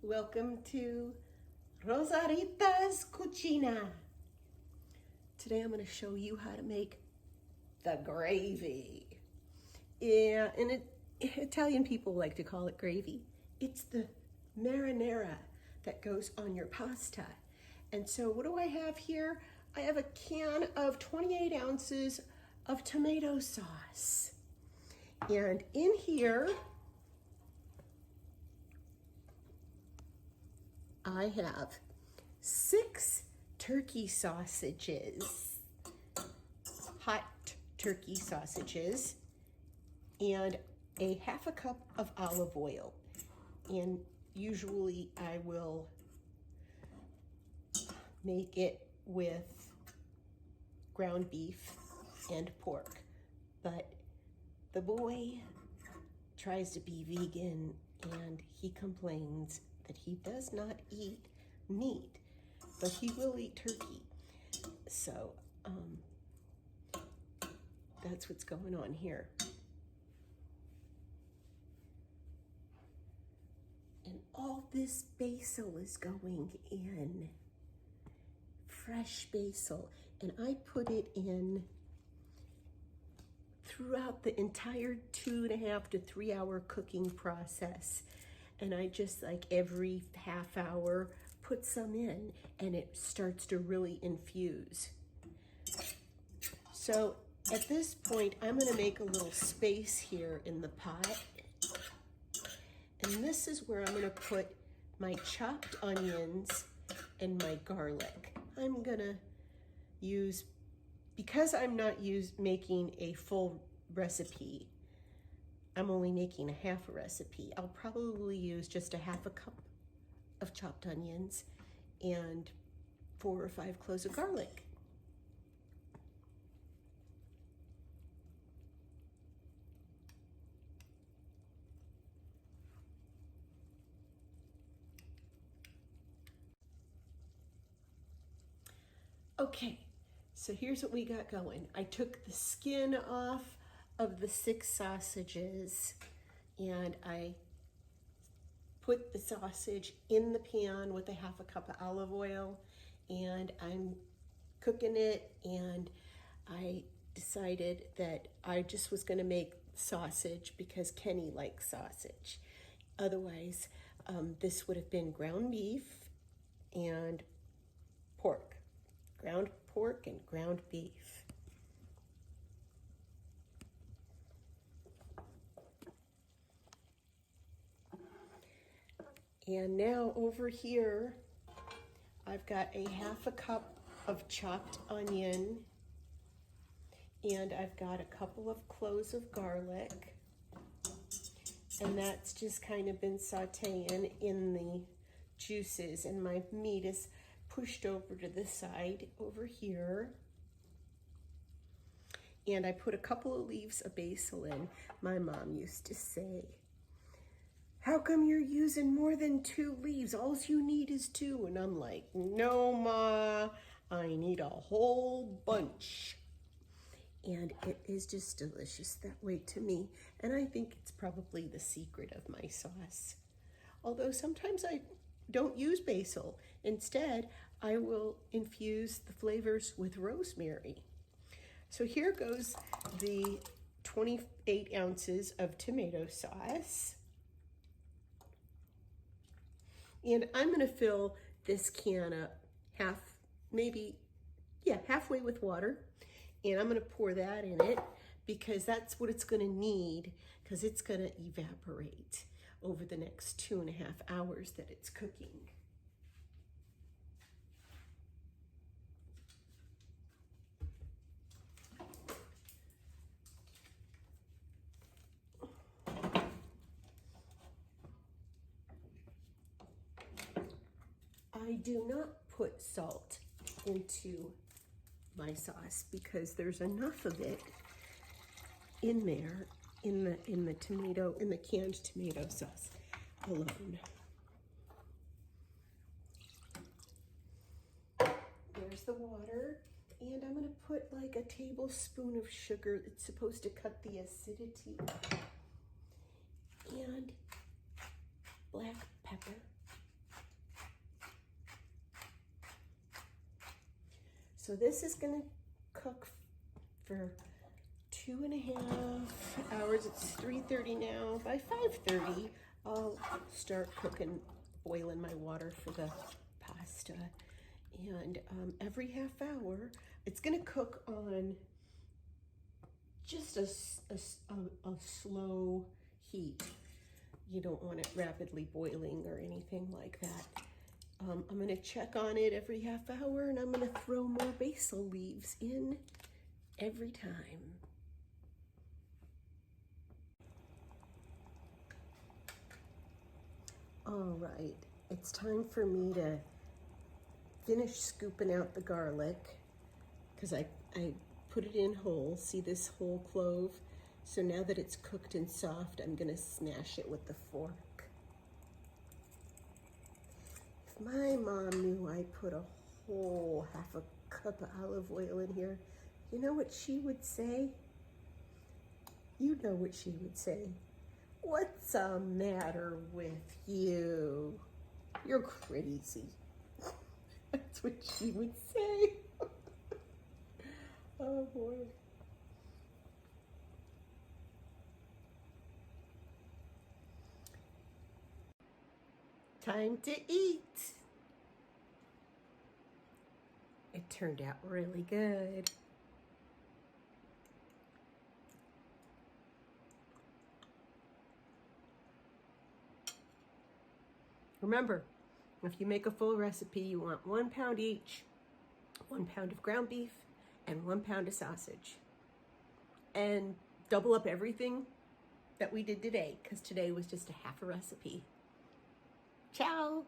Welcome to Rosarita's Cucina. Today I'm going to show you how to make the gravy. Yeah, and Italian people like to call it gravy. It's the marinara that goes on your pasta. And so what do I have here? I have a can of 28 ounces of tomato sauce. And in here, I have 6 turkey sausages, hot turkey sausages, and a half a cup of olive oil. And usually I will make it with ground beef and pork, but the boy tries to be vegan and he complains that he does not eat meat, but he will eat turkey. So that's what's going on here. And all this basil is going in, fresh basil, and I put it in throughout the entire 2.5 to 3 hour cooking process. And I just like every half hour put some in and it starts to really infuse. So at this point, I'm gonna make a little space here in the pot. And this is where I'm gonna put my chopped onions and my garlic. I'm gonna use, because I'm not making a full recipe, I'm only making a half a recipe. I'll probably use just a half a cup of chopped onions and 4 or 5 cloves of garlic. Okay, so here's what we got going. I took the skin off of the 6 sausages and I put the sausage in the pan with a half a cup of olive oil, and I'm cooking it, and I decided that I just was going to make sausage because Kenny likes sausage. Otherwise, this would have been ground beef and pork. Ground pork and ground beef. And now over here, I've got a half a cup of chopped onion, and I've got a couple of cloves of garlic, and that's just kind of been sauteing in the juices, and my meat is pushed over to the side over here. And I put a couple of leaves of basil in. My mom used to say, "How come you're using more than 2 leaves? All you need is 2. And I'm like, "No, Ma, I need a whole bunch." And it is just delicious that way to me. And I think it's probably the secret of my sauce. Although sometimes I don't use basil. Instead, I will infuse the flavors with rosemary. So here goes the 28 ounces of tomato sauce. And I'm gonna fill this can up halfway with water. And I'm gonna pour that in it because that's what it's gonna need, because it's gonna evaporate over the next 2.5 hours that it's cooking. I do not put salt into my sauce because there's enough of it in there in the canned tomato sauce alone. There's the water, and I'm gonna put like a tablespoon of sugar. It's supposed to cut the acidity. And black pepper. So this is gonna cook for 2.5 hours. It's 3:30 now. By 5:30, I'll start cooking, boiling my water for the pasta. And every half hour, it's gonna cook on just a slow heat. You don't want it rapidly boiling or anything like that. I'm gonna check on it every half hour, and I'm gonna throw more basil leaves in every time. All right, it's time for me to finish scooping out the garlic, because I put it in whole. See this whole clove? So now that it's cooked and soft, I'm gonna smash it with the fork. If my mom knew I put a whole half a cup of olive oil in here, you know what she would say? You know what she would say. What's the matter with you? You're crazy. That's what she would say. Oh boy. Time to eat. It turned out really good. Remember, if you make a full recipe, you want 1 pound each, 1 pound of ground beef, and 1 pound of sausage. And double up everything that we did today, because today was just a half a recipe. Ciao.